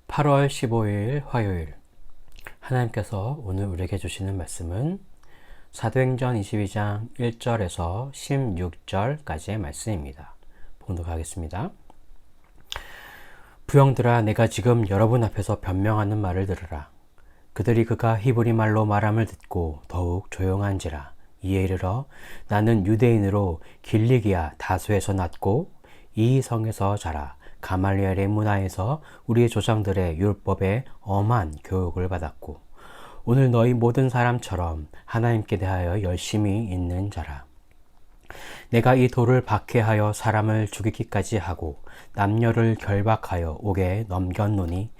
8월 15일 화요일, 하나님께서 오늘 우리에게 주시는 말씀은 사도행전 22장 1절에서 16절까지의 말씀입니다. 봉독하겠습니다. 부형들아, 내가 지금 여러분 앞에서 변명하는 말을 들으라. 그들이 그가 히브리 말로 말함을 듣고 더욱 조용한지라. 이에 이르러 나는 유대인으로 길리기아 다소에서 났고 이 성에서 자라 가말리엘의 문화에서 우리의 조상들의 율법에 엄한 교육을 받았고 오늘 너희 모든 사람처럼 하나님께 대하여 열심히 있는 자라. 내가 이 돌을 박해하여 사람을 죽이기까지 하고 남녀를 결박하여 옥에 넘겼노니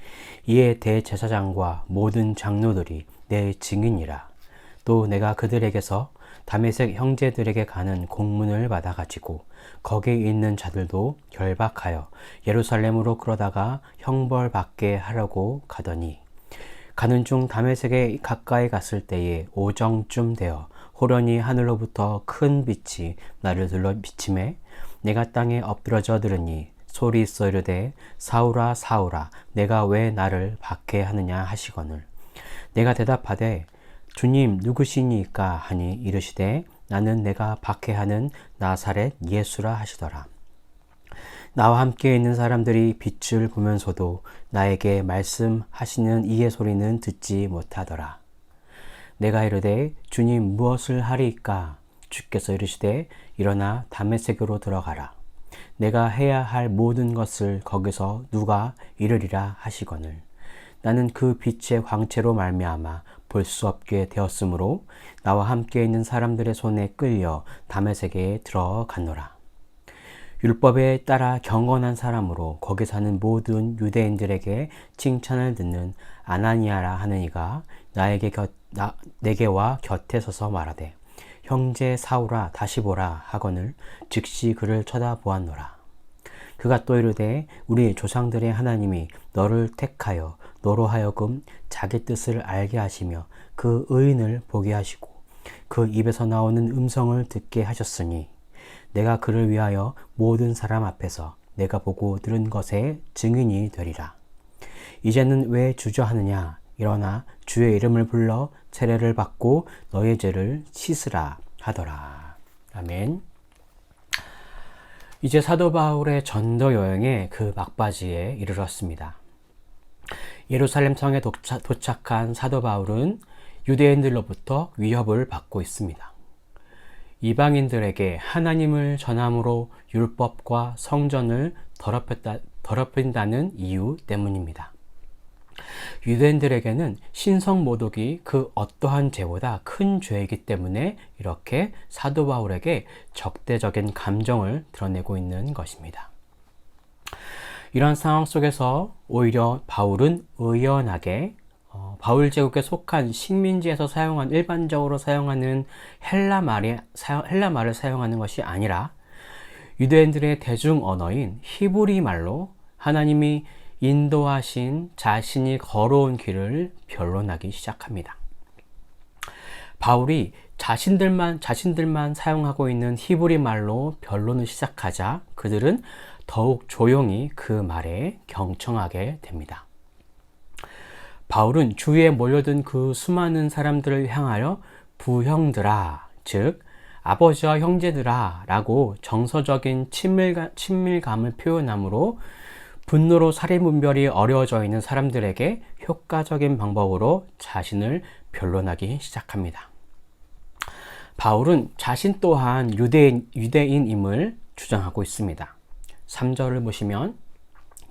이에 대제사장과 모든 장로들이 내 증인이라. 또 내가 그들에게서 다메섹 형제들에게 가는 공문을 받아가지고 거기 있는 자들도 결박하여 예루살렘으로 끌어다가 형벌받게 하려고 가더니 가는 중 다메섹에 가까이 갔을 때에 오정쯤 되어 호련히 하늘로부터 큰 빛이 나를 둘러 비침에 내가 땅에 엎드러져 들으니 소리 있어 이르되 사울아 사울아 내가 왜 나를 박해하느냐 하시거늘 내가 대답하되 주님 누구시니까 하니 이르시되 나는 내가 박해하는 나사렛 예수라 하시더라. 나와 함께 있는 사람들이 빛을 보면서도 나에게 말씀하시는 이의 소리는 듣지 못하더라. 내가 이르되 주님 무엇을 하리이까? 주께서 이르시되 일어나 다메섹으로 들어가라. 내가 해야 할 모든 것을 거기서 누가 이르리라 하시거늘 나는 그 빛의 광채로 말미암아 볼 수 없게 되었으므로 나와 함께 있는 사람들의 손에 끌려 다메섹에 들어갔노라. 율법에 따라 경건한 사람으로 거기 사는 모든 유대인들에게 칭찬을 듣는 아나니아라 하는 이가 내게와 곁에 서서 말하되 형제 사울아 다시 보라 하거늘 즉시 그를 쳐다보았노라. 그가 또 이르되 우리 조상들의 하나님이 너를 택하여 너로 하여금 자기 뜻을 알게 하시며 그 의인을 보게 하시고 그 입에서 나오는 음성을 듣게 하셨으니 내가 그를 위하여 모든 사람 앞에서 내가 보고 들은 것에 증인이 되리라. 이제는 왜 주저하느냐? 일어나 주의 이름을 불러 세례를 받고 너의 죄를 씻으라 하더라. 아멘. 이제 사도 바울의 전도 여행의 그 막바지에 이르렀습니다. 예루살렘 성에 도착한 사도 바울은 유대인들로부터 위협을 받고 있습니다. 이방인들에게 하나님을 전함으로 율법과 성전을 더럽힌다는 이유 때문입니다. 유대인들에게는 신성 모독이 그 어떠한 죄보다 큰 죄이기 때문에 이렇게 사도 바울에게 적대적인 감정을 드러내고 있는 것입니다. 이런 상황 속에서 오히려 바울은 의연하게 바울 제국에 속한 식민지에서 일반적으로 사용하는 헬라 말을 사용하는 것이 아니라 유대인들의 대중 언어인 히브리 말로 하나님이 인도하신 자신이 걸어온 길을 변론하기 시작합니다. 바울이 자신들만 사용하고 있는 히브리 말로 변론을 시작하자 그들은 더욱 조용히 그 말에 경청하게 됩니다. 바울은 주위에 몰려든 그 수많은 사람들을 향하여 부형들아, 즉 아버지와 형제들아 라고 정서적인 친밀감을 표현함으로 분노로 살인분별이 어려워져 있는 사람들에게 효과적인 방법으로 자신을 변론하기 시작합니다. 바울은 자신 또한 유대인임을 주장하고 있습니다. 3절을 보시면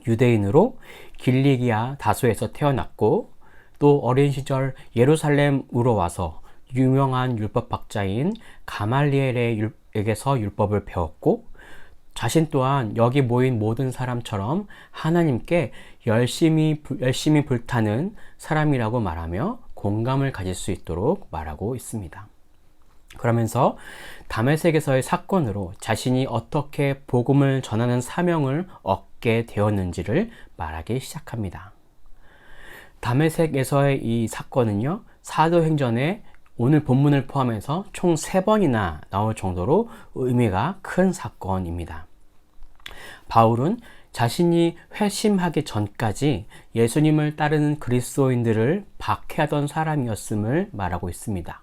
유대인으로 길리기아 다소에서 태어났고 또 어린 시절 예루살렘으로 와서 유명한 율법학자인 가말리엘에게서 율법을 배웠고 자신 또한 여기 모인 모든 사람처럼 하나님께 열심히 불타는 사람이라고 말하며 공감을 가질 수 있도록 말하고 있습니다. 그러면서 다메섹에서의 사건으로 자신이 어떻게 복음을 전하는 사명을 얻게 되었는지를 말하기 시작합니다. 다메섹에서의 이 사건은요, 사도행전에 오늘 본문을 포함해서 총 3번이나 나올 정도로 의미가 큰 사건입니다. 바울은 자신이 회심하기 전까지 예수님을 따르는 그리스도인들을 박해하던 사람이었음을 말하고 있습니다.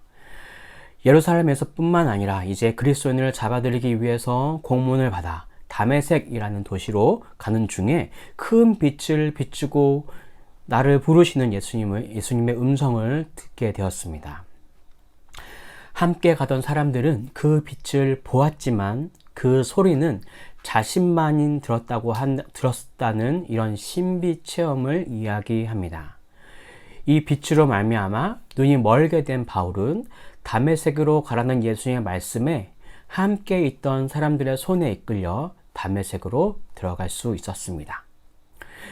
예루살렘에서 뿐만 아니라 이제 그리스도인을 잡아들이기 위해서 공문을 받아 다메섹이라는 도시로 가는 중에 큰 빛을 비추고 나를 부르시는 예수님의 음성을 듣게 되었습니다. 함께 가던 사람들은 그 빛을 보았지만 그 소리는 자신만이 들었다는 이런 신비 체험을 이야기합니다. 이 빛으로 말미암아 눈이 멀게 된 바울은 다메섹으로 가라는 예수님의 말씀에 함께 있던 사람들의 손에 이끌려 다메섹으로 들어갈 수 있었습니다.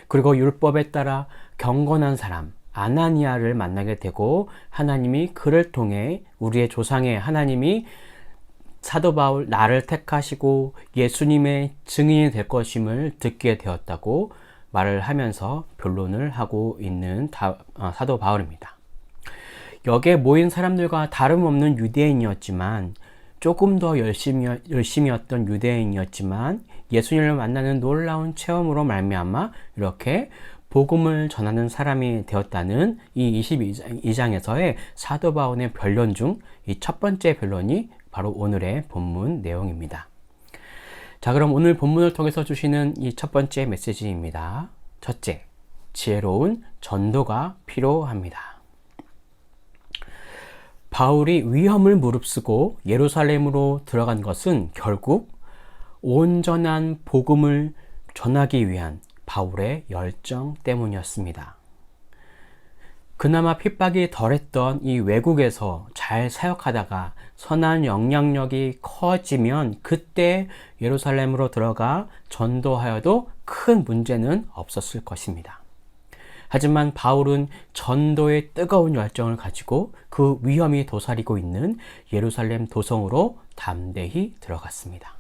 그리고 율법에 따라 경건한 사람 아나니아를 만나게 되고 하나님이 그를 통해 우리의 조상의 하나님이 사도 바울 나를 택하시고 예수님의 증인이 될 것임을 듣게 되었다고 말을 하면서 변론을 하고 있는 사도 바울입니다. 여기에 모인 사람들과 다름없는 유대인이었지만 조금 더 열심이었던 유대인이었지만 예수님을 만나는 놀라운 체험으로 말미암아 이렇게 복음을 전하는 사람이 되었다는 이 22장에서의 사도 바울의 변론 중 이 첫 번째 변론이 바로 오늘의 본문 내용입니다. 자, 그럼 오늘 본문을 통해서 주시는 이 첫 번째 메시지입니다. 첫째, 지혜로운 전도가 필요합니다. 바울이 위험을 무릅쓰고 예루살렘으로 들어간 것은 결국 온전한 복음을 전하기 위한 바울의 열정 때문이었습니다. 그나마 핍박이 덜했던 이 외국에서 잘 사역하다가 선한 영향력이 커지면 그때 예루살렘으로 들어가 전도하여도 큰 문제는 없었을 것입니다. 하지만 바울은 전도의 뜨거운 열정을 가지고 그 위험이 도사리고 있는 예루살렘 도성으로 담대히 들어갔습니다.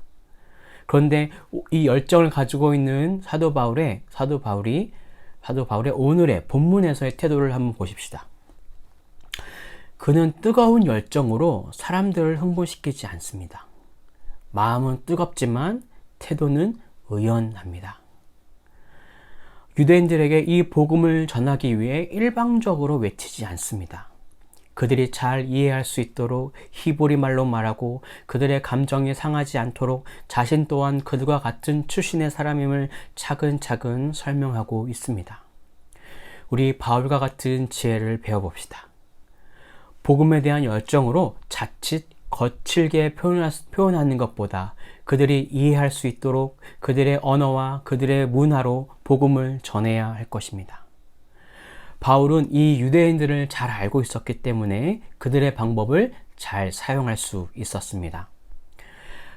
그런데 이 열정을 가지고 있는 사도 바울의 오늘의 본문에서의 태도를 한번 보십시다. 그는 뜨거운 열정으로 사람들을 흥분시키지 않습니다. 마음은 뜨겁지만 태도는 의연합니다. 유대인들에게 이 복음을 전하기 위해 일방적으로 외치지 않습니다. 그들이 잘 이해할 수 있도록 히브리 말로 말하고 그들의 감정이 상하지 않도록 자신 또한 그들과 같은 출신의 사람임을 차근차근 설명하고 있습니다. 우리 바울과 같은 지혜를 배워봅시다. 복음에 대한 열정으로 자칫 거칠게 표현하는 것보다 그들이 이해할 수 있도록 그들의 언어와 그들의 문화로 복음을 전해야 할 것입니다. 바울은 이 유대인들을 잘 알고 있었기 때문에 그들의 방법을 잘 사용할 수 있었습니다.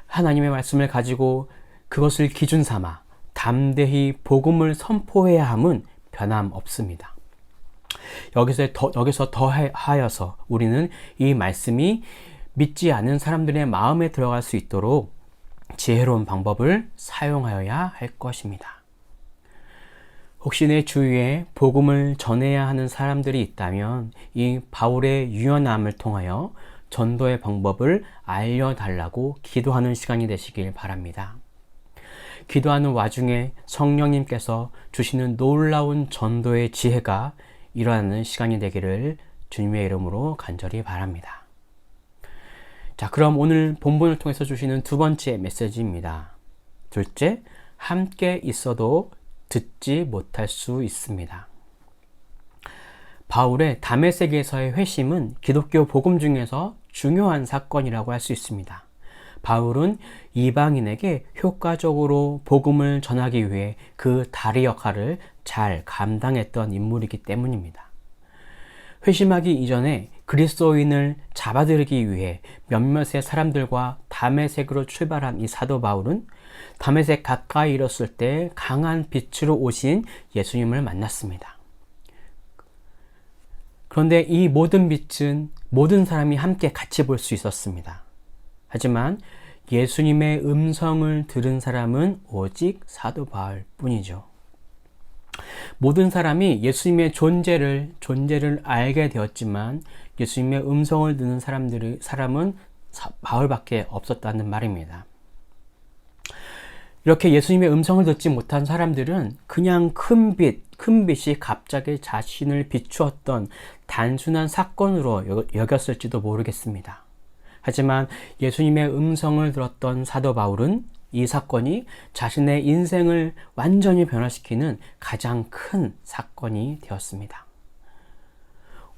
하나님의 말씀을 가지고 그것을 기준 삼아 담대히 복음을 선포해야 함은 변함없습니다. 여기서 더하여서 우리는 이 말씀이 믿지 않은 사람들의 마음에 들어갈 수 있도록 지혜로운 방법을 사용하여야 할 것입니다. 혹시 내 주위에 복음을 전해야 하는 사람들이 있다면 이 바울의 유연함을 통하여 전도의 방법을 알려달라고 기도하는 시간이 되시길 바랍니다. 기도하는 와중에 성령님께서 주시는 놀라운 전도의 지혜가 일어나는 시간이 되기를 주님의 이름으로 간절히 바랍니다. 자, 그럼 오늘 본문을 통해서 주시는 두 번째 메시지입니다. 둘째, 함께 있어도 듣지 못할 수 있습니다. 바울의 다메섹에서의 회심은 기독교 복음 중에서 중요한 사건이라고 할 수 있습니다. 바울은 이방인에게 효과적으로 복음을 전하기 위해 그 다리 역할을 잘 감당했던 인물이기 때문입니다. 회심하기 이전에 그리스도인을 잡아들이기 위해 몇몇의 사람들과 다메섹으로 출발한 이 사도 바울은 다메섹 가까이 이뤘을 때 강한 빛으로 오신 예수님을 만났습니다. 그런데 이 모든 빛은 모든 사람이 함께 같이 볼 수 있었습니다. 하지만 예수님의 음성을 들은 사람은 오직 사도 바울 뿐이죠. 모든 사람이 예수님의 존재를 알게 되었지만 예수님의 음성을 듣는 사람은 바울밖에 없었다는 말입니다. 이렇게 예수님의 음성을 듣지 못한 사람들은 그냥 큰 빛이 갑자기 자신을 비추었던 단순한 사건으로 여겼을지도 모르겠습니다. 하지만 예수님의 음성을 들었던 사도 바울은 이 사건이 자신의 인생을 완전히 변화시키는 가장 큰 사건이 되었습니다.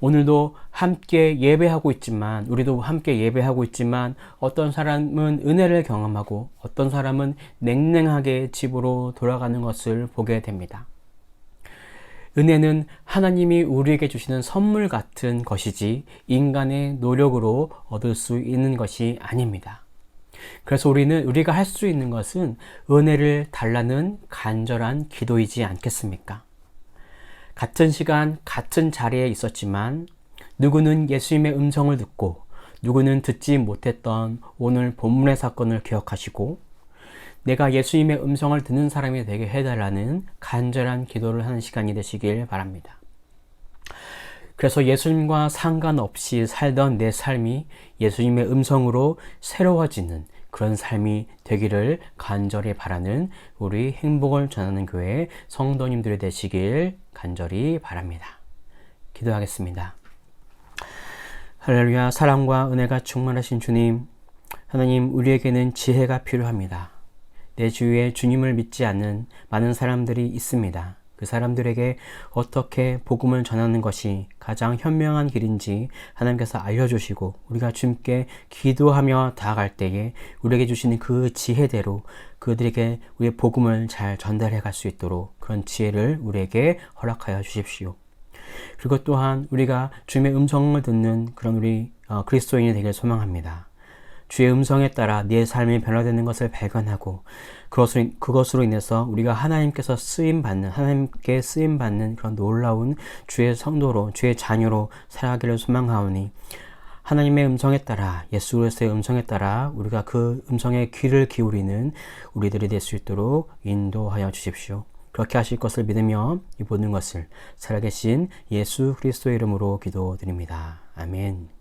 오늘도 함께 예배하고 있지만, 우리도 함께 예배하고 있지만, 어떤 사람은 은혜를 경험하고 어떤 사람은 냉랭하게 집으로 돌아가는 것을 보게 됩니다. 은혜는 하나님이 우리에게 주시는 선물 같은 것이지 인간의 노력으로 얻을 수 있는 것이 아닙니다. 그래서 우리가 할 수 있는 것은 은혜를 달라는 간절한 기도이지 않겠습니까? 같은 시간, 같은 자리에 있었지만 누구는 예수님의 음성을 듣고 누구는 듣지 못했던 오늘 본문의 사건을 기억하시고 내가 예수님의 음성을 듣는 사람이 되게 해달라는 간절한 기도를 하는 시간이 되시길 바랍니다. 그래서 예수님과 상관없이 살던 내 삶이 예수님의 음성으로 새로워지는 그런 삶이 되기를 간절히 바라는 우리 행복을 전하는 교회 성도님들이 되시길 간절히 바랍니다. 기도하겠습니다. 할렐루야. 사랑과 은혜가 충만하신 주님, 하나님, 우리에게는 지혜가 필요합니다. 내 주위에 주님을 믿지 않는 많은 사람들이 있습니다. 그 사람들에게 어떻게 복음을 전하는 것이 가장 현명한 길인지 하나님께서 알려주시고 우리가 주님께 기도하며 다가갈 때에 우리에게 주시는 그 지혜대로 그들에게 우리의 복음을 잘 전달해 갈 수 있도록 그런 지혜를 우리에게 허락하여 주십시오. 그리고 또한 우리가 주님의 음성을 듣는 그런 우리 그리스도인이 되길 소망합니다. 주의 음성에 따라 내 삶이 변화되는 것을 발견하고 그것으로 인해서 우리가 하나님께 쓰임받는 그런 놀라운 주의 성도로, 주의 자녀로 살아가기를 소망하오니 하나님의 음성에 따라, 예수 그리스도의 음성에 따라 우리가 그 음성에 귀를 기울이는 우리들이 될 수 있도록 인도하여 주십시오. 그렇게 하실 것을 믿으며 이 모든 것을 살아계신 예수 그리스도의 이름으로 기도드립니다. 아멘.